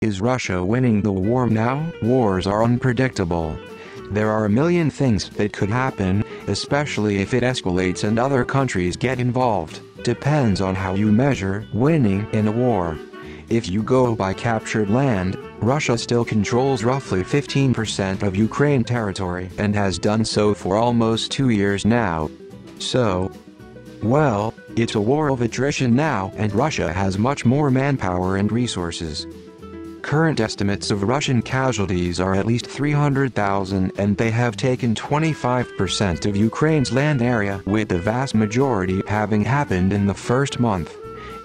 Is Russia winning the war now? Wars are unpredictable. There are a million things that could happen, especially if it escalates and other countries get involved. Depends on how you measure winning in a war. If you go by captured land, Russia still controls roughly 15% of Ukraine territory and has done so for almost 2 years now. So, well, it's a war of attrition now, and Russia has much more manpower and resources. Current estimates of Russian casualties are at least 300,000, and they have taken 25% of Ukraine's land area, with the vast majority having happened in the first month.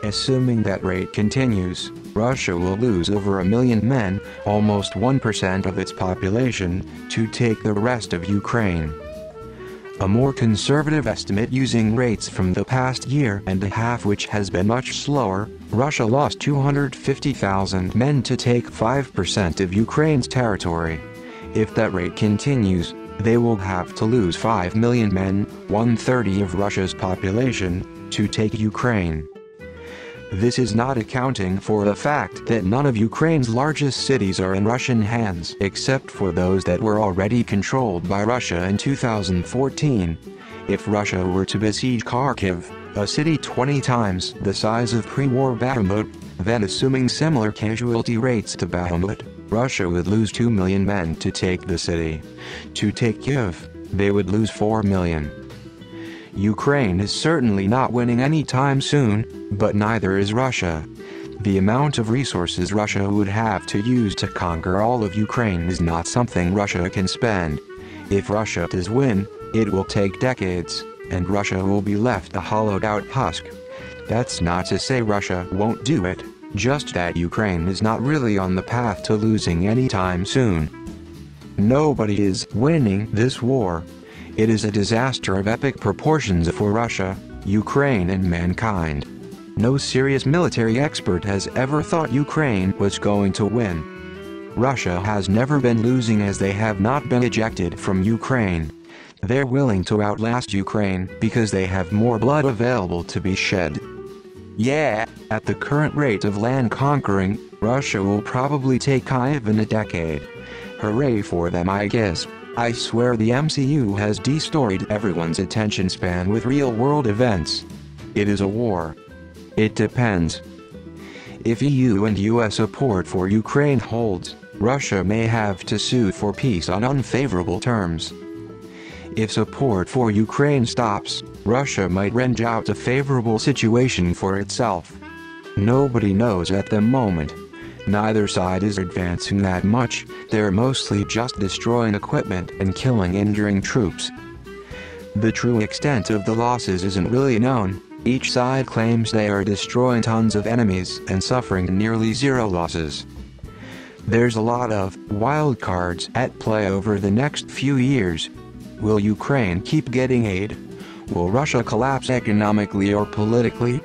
Assuming that rate continues, Russia will lose over 1 million men, almost 1% of its population, to take the rest of Ukraine. A more conservative estimate using rates from the past year and a half, which has been much slower, Russia lost 250,000 men to take 5% of Ukraine's territory. If that rate continues, they will have to lose 5 million men, 1/30 of Russia's population, to take Ukraine. This is not accounting for the fact that none of Ukraine's largest cities are in Russian hands, except for those that were already controlled by Russia in 2014. If Russia were to besiege Kharkiv, a city 20 times the size of pre-war Bakhmut, then assuming similar casualty rates to Bakhmut, Russia would lose 2 million men to take the city. To take Kiev, they would lose 4 million. Ukraine is certainly not winning anytime soon, but neither is Russia. The amount of resources Russia would have to use to conquer all of Ukraine is not something Russia can spend. If Russia does win, it will take decades, and Russia will be left a hollowed-out husk. That's not to say Russia won't do it, just that Ukraine is not really on the path to losing anytime soon. Nobody is winning this war. It is a disaster of epic proportions for Russia, Ukraine, and mankind. No serious military expert has ever thought Ukraine was going to win. Russia has never been losing, as they have not been ejected from Ukraine. They're willing to outlast Ukraine because they have more blood available to be shed. Yeah, at the current rate of land conquering, Russia will probably take Kyiv in a decade. Hooray for them, I guess. I swear the MCU has destroyed everyone's attention span with real-world events. It is a war. It depends. If EU and US support for Ukraine holds, Russia may have to sue for peace on unfavorable terms. If support for Ukraine stops, Russia might wrench out a favorable situation for itself. Nobody knows at the moment. Neither side is advancing that much, they're mostly just destroying equipment and killing injuring troops. The true extent of the losses isn't really known. Each side claims they are destroying tons of enemies and suffering nearly zero losses. There's a lot of wild cards at play over the next few years. Will Ukraine keep getting aid? Will Russia collapse economically or politically?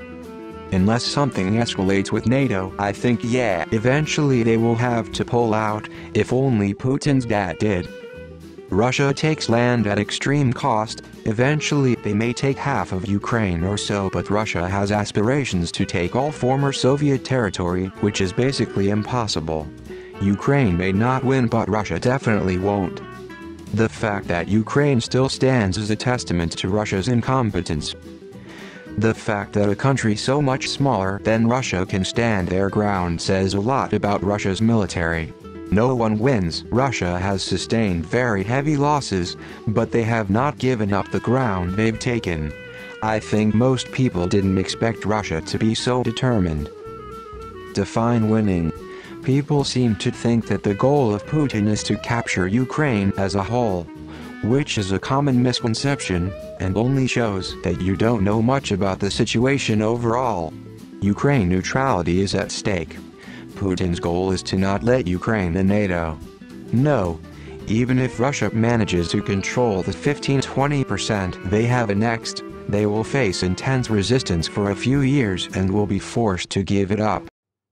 Unless something escalates with NATO, I think yeah, eventually they will have to pull out, if only Putin's dad did. Russia takes land at extreme cost, eventually they may take half of Ukraine or so, but Russia has aspirations to take all former Soviet territory, which is basically impossible. Ukraine may not win, but Russia definitely won't. The fact that Ukraine still stands is a testament to Russia's incompetence. The fact that a country so much smaller than Russia can stand their ground says a lot about Russia's military. No one wins. Russia has sustained very heavy losses, but they have not given up the ground they've taken. I think most people didn't expect Russia to be so determined. Define winning. People seem to think that the goal of Putin is to capture Ukraine as a whole, which is a common misconception, and only shows that you don't know much about the situation overall. Ukraine neutrality is at stake. Putin's goal is to not let Ukraine in NATO. No, even if Russia manages to control the 15–20% they have annexed, they will face intense resistance for a few years and will be forced to give it up.